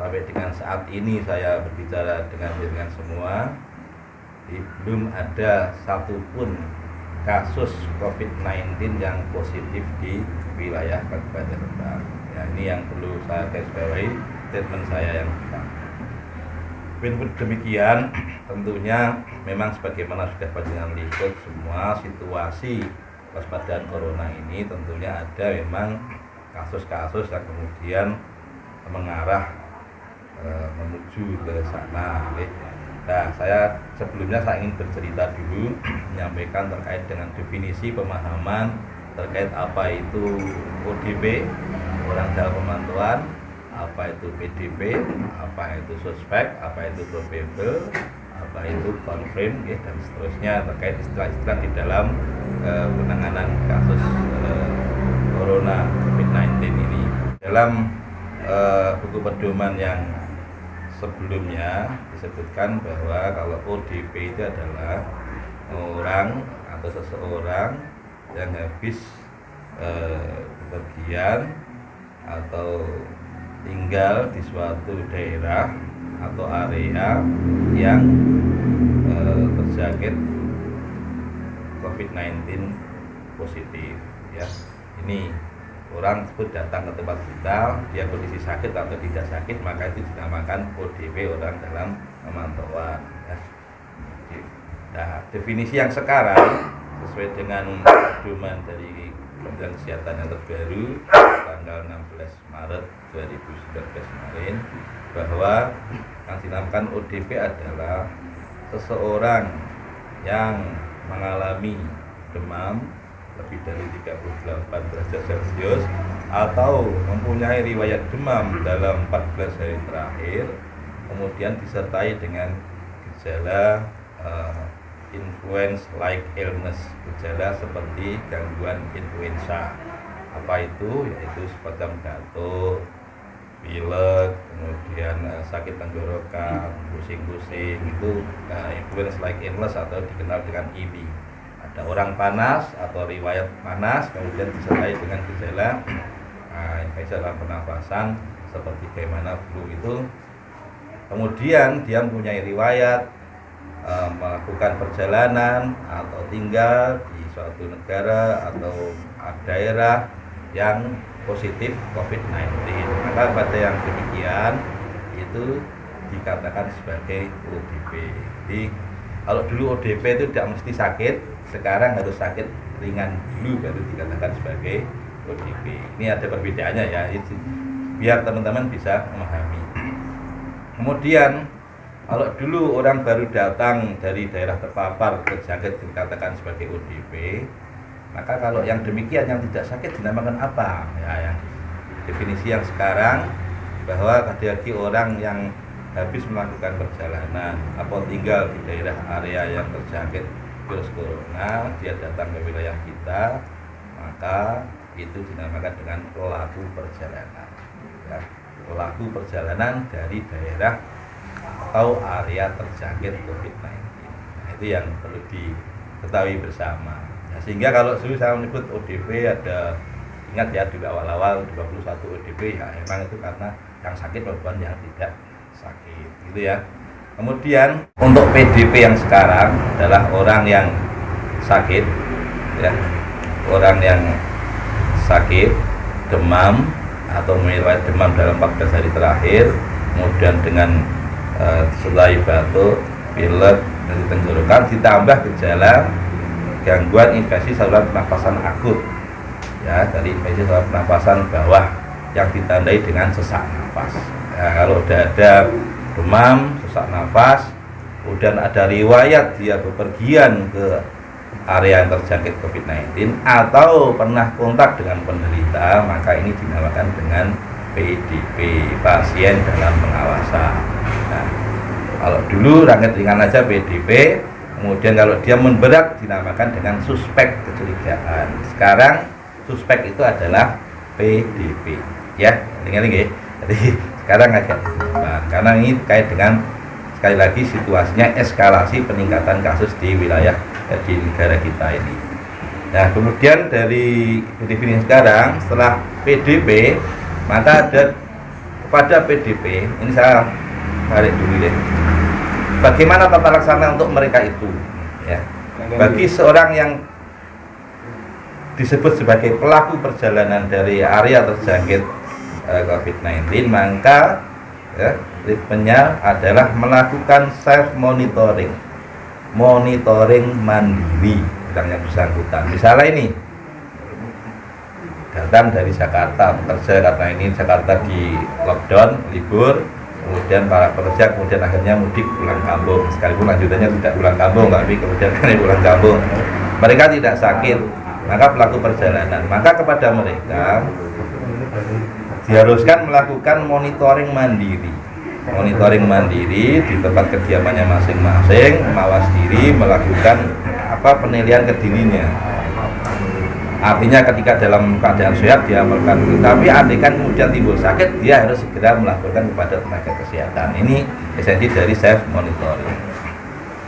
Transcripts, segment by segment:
sampai dengan saat ini saya berbicara dengan semua, belum ada satupun kasus COVID-19 yang positif di wilayah Kabupaten Rembang. Ya, ini yang perlu saya garis bawahi statement saya yang pertama. Demikian, tentunya memang sebagaimana sudah panjenengan lihat semua situasi waspadaan corona ini, tentunya ada memang kasus-kasus yang kemudian mengarah menuju ke sana. Nah, saya ingin bercerita dulu, menyampaikan terkait dengan definisi pemahaman terkait apa itu ODP, orang dalam pemantauan, apa itu PDP, apa itu suspek, apa itu probable, apa itu confirm, dan seterusnya terkait istilah-istilah di dalam penanganan kasus corona COVID-19 ini. Dalam buku pedoman yang sebelumnya disebutkan bahwa kalau ODP itu adalah orang atau seseorang yang habis bepergian atau tinggal di suatu daerah atau area yang terjangkit COVID-19 positif, ya. Ini orang tersebut datang ke tempat kita, dia kondisi sakit atau tidak sakit, maka itu dinamakan ODP, orang dalam pemantauan, ya. Nah, definisi yang sekarang sesuai dengan pedoman dari Kementerian Kesehatan yang terbaru tanggal 16 Maret 2019 kemarin, bahwa yang dinamakan ODP adalah seseorang yang mengalami demam lebih dari 38 derajat Celcius atau mempunyai riwayat demam dalam 14 hari terakhir, kemudian disertai dengan gejala influenza-like illness, gejala seperti gangguan influenza. Apa itu? Yaitu semacam batuk, pilek, kemudian sakit tenggorokan, pusing-pusing, itu influenza-like illness atau dikenal dengan ILI. Ada orang panas atau riwayat panas, kemudian disertai dengan gejala infeksi dalam pernafasan seperti bagaimana flu itu. Kemudian dia mempunyai riwayat melakukan perjalanan atau tinggal di suatu negara atau daerah yang positif COVID-19. Maka pada yang demikian itu dikatakan sebagai ODP. Jadi kalau dulu ODP itu tidak mesti sakit, sekarang harus sakit ringan dulu baru dikatakan sebagai ODP. Ini ada perbedaannya, ya, biar teman-teman bisa memahami. Kemudian kalau dulu orang baru datang dari daerah terpapar terjangkit dikatakan sebagai ODP, maka kalau yang demikian yang tidak sakit dinamakan apa? Ya, yang definisi yang sekarang bahwa bagi orang yang habis melakukan perjalanan atau tinggal di daerah area yang terjangkit virus corona, dia datang ke wilayah kita, maka itu dinamakan dengan pelaku perjalanan, ya, pelaku perjalanan dari daerah atau area terjangkit COVID-19. Nah, itu yang perlu diketahui bersama. Nah, sehingga kalau dulu saya menyebut ODP, ada, ingat ya, di awal-awal 21 ODP, ya memang itu karena yang sakit maupun yang tidak sakit, gitu ya. Kemudian untuk PDP yang sekarang adalah orang yang sakit, ya, orang yang sakit demam atau meriwayat demam dalam 14 hari terakhir, kemudian dengan disertai batuk, pilek, dan tenggorokan, ditambah gejala gangguan infeksi saluran pernafasan akut, ya, dari infeksi saluran pernafasan bawah yang ditandai dengan sesak nafas. Nah, kalau sudah ada demam, sesak nafas, kemudian ada riwayat dia bepergian ke area yang terjangkit COVID-19 atau pernah kontak dengan penderita, maka ini dinamakan dengan PDP, pasien dalam pengawasan. Nah, kalau dulu ringan aja PDP, kemudian kalau dia memberat dinamakan dengan suspek kecurigaan. Sekarang suspek itu adalah PDP, ya, ingat-ingat ya. Jadi sekarang agak karena ini terkait dengan, sekali lagi, situasinya eskalasi peningkatan kasus di wilayah di negara kita ini. Nah, kemudian dari definisi sekarang, setelah PDP, maka ada pada PDP ini saya tarik dulu deh. Bagaimana tata laksana untuk mereka itu? Ya. Bagi seorang yang disebut sebagai pelaku perjalanan dari area terjangkit COVID-19, maka ya, ritmenya adalah melakukan self monitoring mandiri yang bersangkutan. Misalnya ini datang dari Jakarta bekerja karena ini Jakarta di lockdown, libur, kemudian para pekerja kemudian akhirnya mudik pulang kampung, sekalipun lanjutannya tidak pulang kampung, tapi kemudian pulang kampung. Mereka tidak sakit, maka pelaku perjalanan, maka kepada mereka diharuskan melakukan monitoring mandiri di tempat kediamannya masing-masing, mawas diri, melakukan penilaian ke dirinya. Artinya ketika dalam keadaan sehat dia amalkan, tapi andaikan kemudian timbul sakit, dia harus segera melaporkan kepada tenaga kesehatan. Ini esensi dari self monitoring.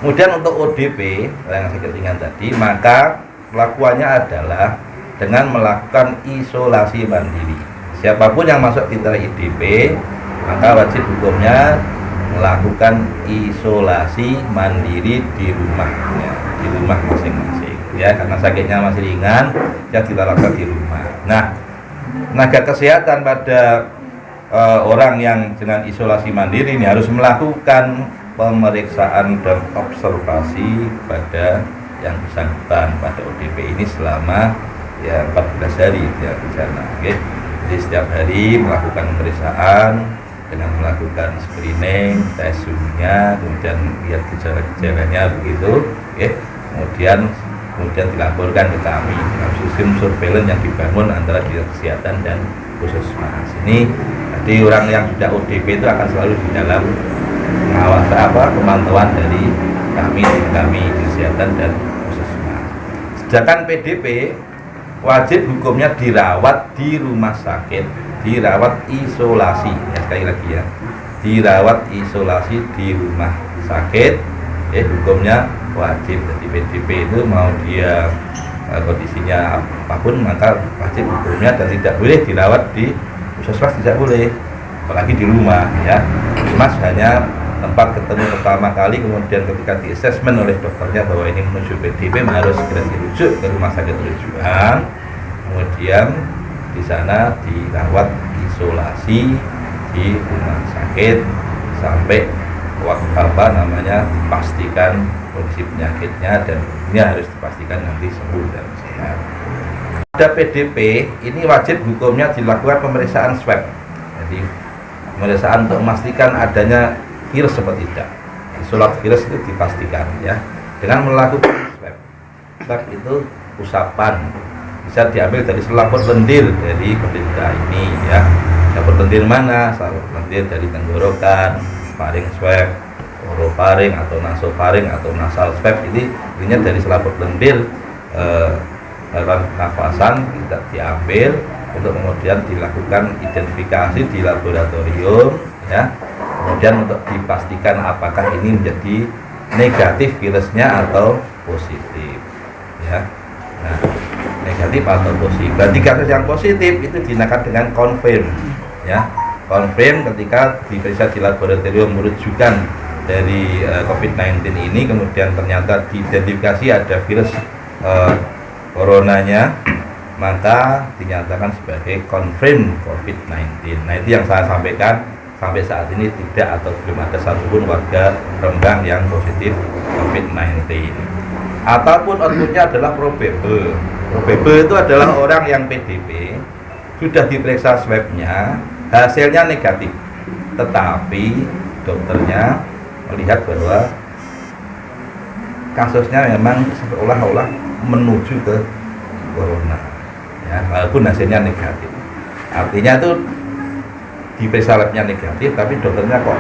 Kemudian untuk ODP yang sakit ringan tadi, maka pelakuannya adalah dengan melakukan isolasi mandiri. Siapapun yang masuk kriteria IDP, maka wajib hukumnya melakukan isolasi mandiri di rumah masing-masing. Ya, karena sakitnya masih ringan, ya kita lakukan di rumah. Nah, tenaga kesehatan pada orang yang dengan isolasi mandiri ini harus melakukan pemeriksaan dan observasi pada yang bersangkutan pada ODP ini selama 14 hari ya di sana. Okay. Jadi setiap hari melakukan pemeriksaan dengan melakukan screening, tes suhunya, kemudian lihat gejala-gejalanya begitu, okay. Kemudian dilaporkan ke kami dengan sistem surveillance yang dibangun antara dinas kesehatan dan puskesmas. Ini jadi orang yang sudah ODP itu akan selalu di dalam pemantauan dari kami kesehatan dan puskesmas. Sedangkan PDP wajib hukumnya dirawat di rumah sakit, dirawat isolasi. Ya, sekali lagi ya, dirawat isolasi di rumah sakit. Hukumnya wajib. Jadi PDP itu mau dia kondisinya apapun, maka wajib hukumnya dan tidak boleh dirawat di puskesmas, tidak boleh, apalagi di rumah ya. Puskesmas hanya tempat ketemu pertama kali, kemudian ketika di assessment oleh dokternya bahwa ini menuju PDP, harus segera dirujuk ke rumah sakit rujukan, kemudian di sana dirawat isolasi di rumah sakit sampai waktu dipastikan kondisi penyakitnya, dan ini harus dipastikan nanti sembuh dan sehat. Pada PDP ini wajib hukumnya dilakukan pemeriksaan swab. Jadi pemeriksaan untuk memastikan adanya virus atau tidak. Isolat virus itu dipastikan ya dengan melakukan swab. Swab itu usapan, bisa diambil dari selaput lendir dari penderita ini ya. Selaput lendir mana? Selaput lendir dari tenggorokan, faring swab, orofaring atau nasofaring atau nasal swab. Ini intinya dari selaput lendir saluran nafasan tidak diambil untuk kemudian dilakukan identifikasi di laboratorium ya. Kemudian untuk dipastikan apakah ini menjadi negatif virusnya atau positif ya. Nah, negatif atau positif. Berarti kasus yang positif itu dinakan dengan confirm ya. Confirm ketika diperiksa di laboratorium merujukan dari COVID-19 ini, kemudian ternyata diidentifikasi ada virus coronanya, maka dinyatakan sebagai confirm COVID-19. Nah, itu yang saya sampaikan, sampai saat ini tidak atau belum ada satupun warga Rembang yang positif COVID-19. Ataupun outputnya adalah probable. Probable itu adalah orang yang PDP sudah diperiksa swabnya, hasilnya negatif, tetapi dokternya melihat bahwa kasusnya memang seolah-olah menuju ke corona ya, walaupun hasilnya negatif. Artinya itu diperiksa labnya negatif, tapi dokternya kok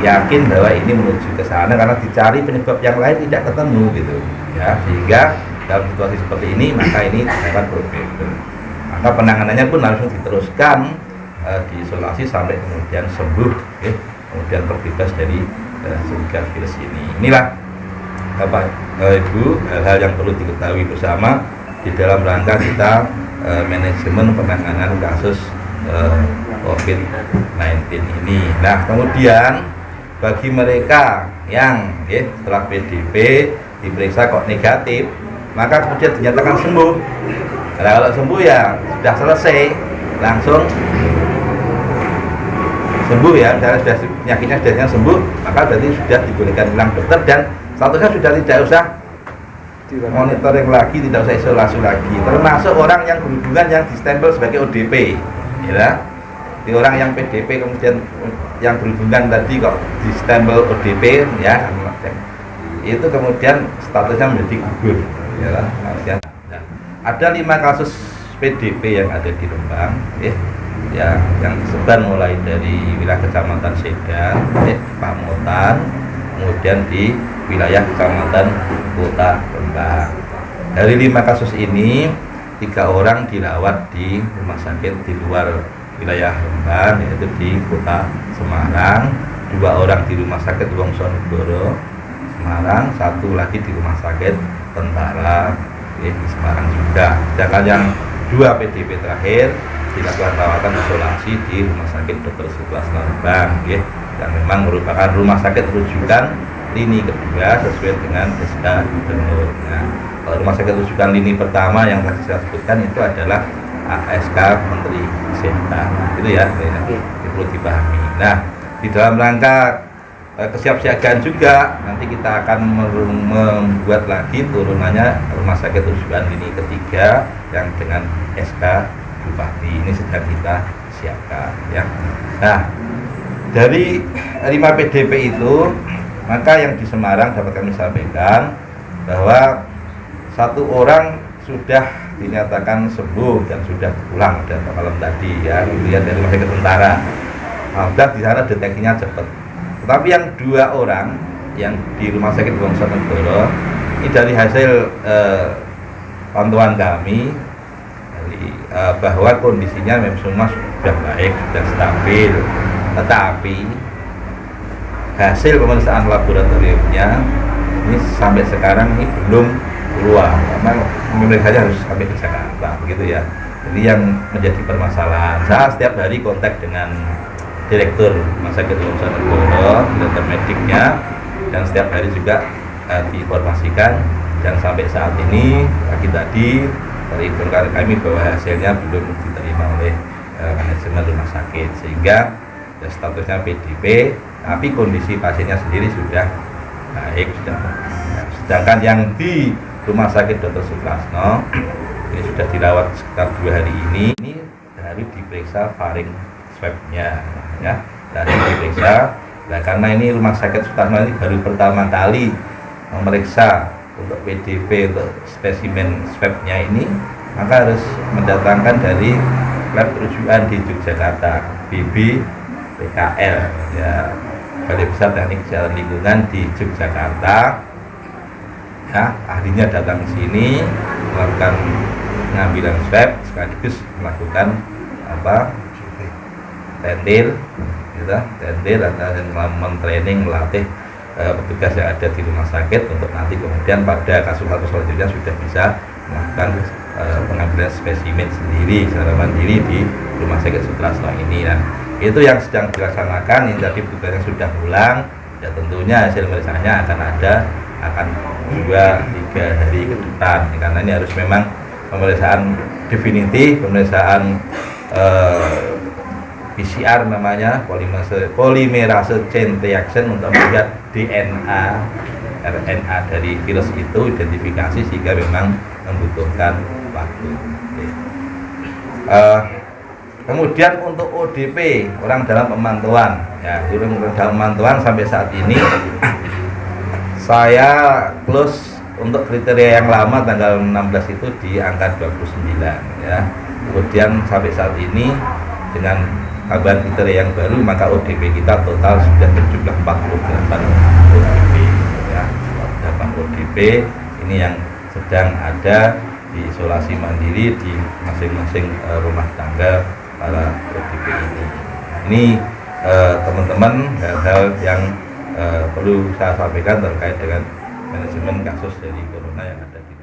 yakin bahwa ini menuju ke sana karena dicari penyebab yang lain tidak ketemu gitu ya. Sehingga dalam situasi seperti ini maka ini dapat probable, maka penanganannya pun harus diteruskan diisolasi sampai kemudian sembuh ya, kemudian terbebas dari sehingga virus ini. Inilah Bapak Ibu hal-hal yang perlu diketahui bersama di dalam rangka kita manajemen penanganan kasus COVID-19 ini. Nah, kemudian bagi mereka yang setelah PDP diperiksa kok negatif, maka kemudian dinyatakan sembuh. Nah, kalau sembuh ya sudah selesai, langsung sembuh ya, dan sudah penyakitnya sudah sembuh, maka berarti sudah dibolehkan pulang dokter dan statusnya sudah tidak usah monitoring lagi, tidak usah isolasi lagi. Termasuk orang yang berhubungan yang distempel sebagai ODP, ya. Di orang yang PDP kemudian yang berhubungan tadi kok distempel ODP, ya, itu kemudian statusnya menjadi gugur, ya. Nah, ada 5 kasus PDP yang ada di Rembang, ya, yang tersebar mulai dari wilayah Kecamatan Sedan, Pamotan, kemudian di wilayah Kecamatan Kota Rembang. Dari 5 kasus ini, 3 orang dirawat di rumah sakit di luar wilayah Rembang, yaitu di Kota Semarang, 2 orang di rumah sakit Wongsonegoro Semarang, 1 lagi di rumah sakit Tentara di Semarang juga. Sedangkan yang 2 PDP terakhir dilakukan perawatan isolasi di Rumah Sakit Dr. Suprasno Rembang, yang memang merupakan rumah sakit rujukan lini kedua sesuai dengan SK Gubernur. Nah, kalau rumah sakit rujukan lini pertama yang tadi saya sebutkan itu adalah SK Menteri Kesehatan, itu ya, itu perlu dipahami. Nah, di dalam rangka kesiapsiagaan juga nanti kita akan membuat lagi turunannya rumah sakit rujukan lini ketiga yang dengan SK Bupati, ini sedang kita siapkan, ya. Nah, dari 5 PDP itu, maka yang di Semarang dapat kami sampaikan bahwa 1 orang sudah dinyatakan sembuh dan sudah pulang dan malam tadi, ya, lihat dari rumah sakit Tentara. Sudah di sana deteksinya cepat. Tetapi yang 2 orang yang di rumah sakit Wongsonegoro ini dari hasil pantauan kami bahwa kondisinya memang semua sudah baik dan stabil, tetapi hasil pemeriksaan laboratoriumnya ini sampai sekarang ini belum keluar, memang pemeriksaannya harus sampai ke Jakarta, begitu ya. Jadi yang menjadi permasalahan, saya setiap hari kontak dengan Direktur Rumah Sakit Wongsonegoro, direktur mediknya, dan setiap hari juga diinformasikan, dan sampai saat ini pagi tadi terinformasi kami bahwa hasilnya belum diterima oleh manajemen rumah sakit, sehingga ya, statusnya PDP, tapi kondisi pasiennya sendiri sudah baik, sudah. Sedangkan yang di Rumah Sakit Dr. Suprasno ini sudah dirawat sekitar 2 hari ini baru diperiksa faring swabnya, ya, dari diperiksa. Nah, karena ini Rumah Sakit Suprasno ini baru pertama kali memeriksa untuk PDP, untuk spesimen swabnya ini, maka harus mendatangkan dari lab rujukan di Yogyakarta, BBPKL, ya, Balai Besar Teknik Kesehatan Lingkungan di Yogyakarta, ya. Ahlinya datang ke sini melakukan pengambilan swab sekaligus melakukan tendir, gitu, tendir dan mentraining, melatih petugas yang ada di rumah sakit untuk nanti kemudian pada kasus-kasus selanjutnya sudah bisa melakukan pengambilan spesimen sendiri secara mandiri di Rumah Sakit Suprasno ini. Nah, itu yang sedang dilaksanakan. Ini tadi petugas yang sudah pulang, ya tentunya hasil pemeriksaannya akan 2-3 hari ke depan, karena ini harus memang pemeriksaan definitif, pemeriksaan PCR namanya, polymerase chain reaction, untuk melihat DNA, RNA dari virus itu, identifikasi, sehingga memang membutuhkan waktu. Kemudian untuk ODP, orang dalam pemantauan, ya, orang dalam pemantauan sampai saat ini saya close untuk kriteria yang lama tanggal 16 itu di angka 29, ya. Kemudian sampai saat ini dengan tambahan kriteria yang baru, maka ODP kita total sudah berjumlah 48 ODP, ya. 48 ODP ini yang sedang ada di isolasi mandiri di masing-masing rumah tangga para ODP ini. Ini teman-teman, hal-hal yang perlu saya sampaikan terkait dengan manajemen kasus dari corona yang ada di